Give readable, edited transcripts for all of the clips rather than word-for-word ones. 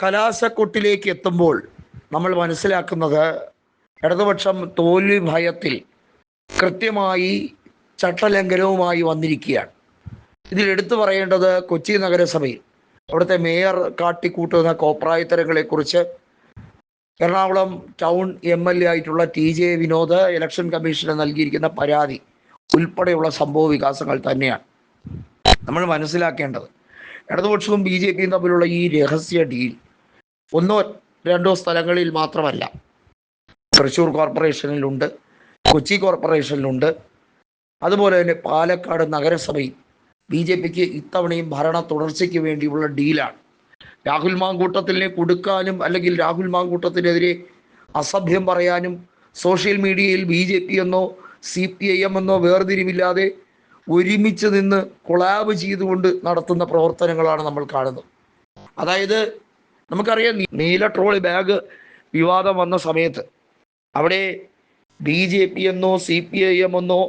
കലാശക്കൊട്ടിലേക്ക് എത്തുമ്പോൾ നമ്മൾ മനസ്സിലാക്കുന്നത് ഇടതുപക്ഷം തോൽവി ഭയത്തിൽ കൃത്യമായി ചട്ടലംഘനവുമായി വന്നിരിക്കുകയാണ്. ഇതിൽ എടുത്തു പറയേണ്ടത് കൊച്ചി നഗരസഭയിൽ അവിടുത്തെ മേയർ കാട്ടിക്കൂട്ടുന്ന കോപ്രായത്തരങ്ങളെക്കുറിച്ച് എറണാകുളം ടൗൺ MLA ആയിട്ടുള്ള TJ വിനോദ് ഇലക്ഷൻ കമ്മീഷന് നൽകിയിരിക്കുന്ന പരാതി ഉൾപ്പെടെയുള്ള സംഭവ വികാസങ്ങൾ തന്നെയാണ് നമ്മൾ മനസ്സിലാക്കേണ്ടത്. ഇടതുപക്ഷവും BJPയും തമ്മിലുള്ള ഈ രഹസ്യ ഡീൽ ഒന്നോ രണ്ടോ സ്ഥലങ്ങളിൽ മാത്രമല്ല, തൃശ്ശൂർ കോർപ്പറേഷനിലുണ്ട്, കൊച്ചി കോർപ്പറേഷനിലുണ്ട്, അതുപോലെ തന്നെ പാലക്കാട് നഗരസഭയിൽ BJPക്ക് ഇത്തവണയും ഭരണ തുടർച്ചയ്ക്ക് വേണ്ടിയുള്ള ഡീലാണ്. രാഹുൽ മാങ്കൂട്ടത്തിനെ കൊടുക്കാനും അല്ലെങ്കിൽ രാഹുൽ മാങ്കൂട്ടത്തിനെതിരെ അസഭ്യം പറയാനും സോഷ്യൽ മീഡിയയിൽ BJP എന്നോ CPIM എന്നോ വേർതിരിവില്ലാതെ ഒരുമിച്ച് നിന്ന് കൊളാബ് ചെയ്തുകൊണ്ട് നടത്തുന്ന പ്രവർത്തനങ്ങളാണ് നമ്മൾ കാണുന്നത്. അതായത് നമുക്കറിയാം, നീല ട്രോളി ബാഗ് വിവാദം വന്ന സമയത്ത് അവിടെ BJP എന്നോ CPIM എന്നോ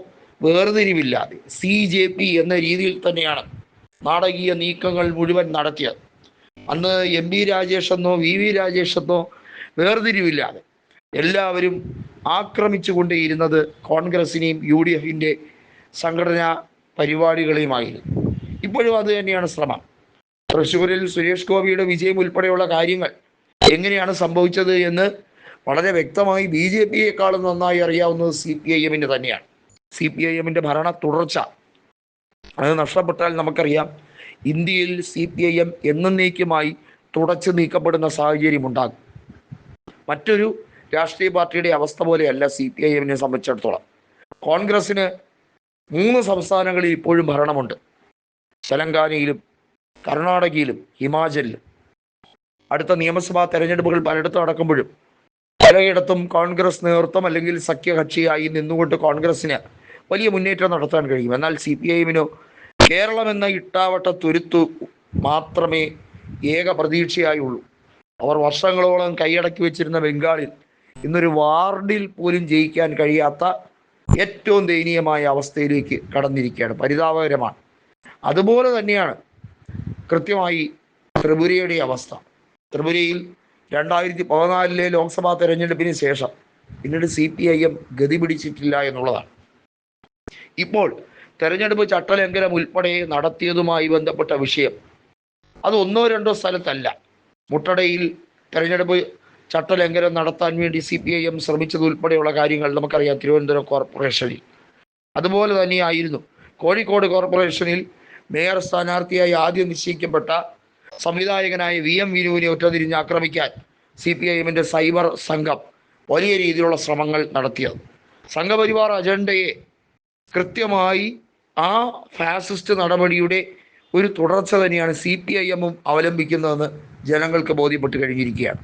വേർതിരിവില്ലാതെ CJP എന്ന രീതിയിൽ തന്നെയാണ് നാടകീയ നീക്കങ്ങൾ മുഴുവൻ നടത്തിയത്. അന്ന് MB രാജേഷ് എന്നോ VV രാജേഷ് എന്നോ വേർതിരിവില്ലാതെ എല്ലാവരും ആക്രമിച്ചു കൊണ്ടേയിരുന്നത് കോൺഗ്രസിനെയും UDFിൻ്റെ സംഘടനാ പരിപാടികളെയുമായിരുന്നു. ഇപ്പോഴും അത് തന്നെയാണ് ശ്രമം. തൃശ്ശൂരിൽ സുരേഷ് ഗോപിയുടെ വിജയം ഉൾപ്പെടെയുള്ള കാര്യങ്ങൾ എങ്ങനെയാണ് സംഭവിച്ചത് എന്ന് വളരെ വ്യക്തമായി BJPയെക്കാളും നന്നായി അറിയാവുന്നത് CPIMന് തന്നെയാണ്. CPIMൻ്റെ ഭരണ തുടർച്ച അത് നഷ്ടപ്പെട്ടാൽ നമുക്കറിയാം ഇന്ത്യയിൽ CPIM എന്നേക്കുമായി തുടച്ചു നീക്കപ്പെടുന്ന സാഹചര്യം ഉണ്ടാകും. മറ്റൊരു രാഷ്ട്രീയ പാർട്ടിയുടെ അവസ്ഥ പോലെയല്ല CPIMനെ സംബന്ധിച്ചിടത്തോളം. കോൺഗ്രസിന് 3 സംസ്ഥാനങ്ങളിൽ ഇപ്പോഴും ഭരണമുണ്ട്. തെലങ്കാനയിലും കർണാടകയിലും ഹിമാചലിലും. അടുത്ത നിയമസഭാ തെരഞ്ഞെടുപ്പുകൾ പലയിടത്തും നടക്കുമ്പോഴും പലയിടത്തും കോൺഗ്രസ് നേതൃത്വം അല്ലെങ്കിൽ സഖ്യകക്ഷിയായി നിന്നുകൊണ്ട് കോൺഗ്രസിന് വലിയ മുന്നേറ്റം നടത്താൻ കഴിയും. എന്നാൽ CPIMനോ കേരളം എന്ന ഇട്ടാവട്ട തുരുത്തു മാത്രമേ ഏക പ്രതീക്ഷയായുള്ളൂ. അവർ വർഷങ്ങളോളം കൈയടക്കി വെച്ചിരുന്ന ബംഗാളിൽ ഇന്നൊരു വാർഡിൽ പോലും ജയിക്കാൻ കഴിയാത്ത ഏറ്റവും ദയനീയമായ അവസ്ഥയിലേക്ക് കടന്നിരിക്കുകയാണ്. പരിതാപകരമാണ്. അതുപോലെ തന്നെയാണ് കൃത്യമായി ത്രിപുരയുടെ അവസ്ഥ. ത്രിപുരയിൽ 2014 ലോക്സഭാ തെരഞ്ഞെടുപ്പിന് ശേഷം പിന്നീട് CPIM ഗതി പിടിച്ചിട്ടില്ല എന്നുള്ളതാണ്. ഇപ്പോൾ തെരഞ്ഞെടുപ്പ് ചട്ടലംഘനം ഉൾപ്പെടെ നടത്തിയതുമായി ബന്ധപ്പെട്ട വിഷയം അത് ഒന്നോ രണ്ടോ സ്ഥലത്തല്ല. മുട്ടടയിൽ തെരഞ്ഞെടുപ്പ് ചട്ടലംഘനം നടത്താൻ വേണ്ടി CPIM ശ്രമിച്ചതുൾപ്പെടെയുള്ള കാര്യങ്ങൾ നമുക്കറിയാം. തിരുവനന്തപുരം കോർപ്പറേഷനിൽ അതുപോലെ തന്നെയായിരുന്നു. കോഴിക്കോട് കോർപ്പറേഷനിൽ മേയർ സ്ഥാനാർത്ഥിയായി ആദ്യം നിശ്ചയിക്കപ്പെട്ട സംവിധായകനായ VM വിനുവിനെ ഒറ്റതിരിഞ്ഞ് ആക്രമിക്കാൻ CPIMൻ്റെ സൈബർ സംഘം വലിയ രീതിയിലുള്ള ശ്രമങ്ങൾ നടത്തിയത്. സംഘപരിവാർ അജണ്ടയെ കൃത്യമായി ആ ഫാസിസ്റ്റ് നടപടിയുടെ ഒരു തുടർച്ച തന്നെയാണ് CPIMും അവലംബിക്കുന്നതെന്ന് ജനങ്ങൾക്ക് ബോധ്യപ്പെട്ട് കഴിഞ്ഞിരിക്കുകയാണ്.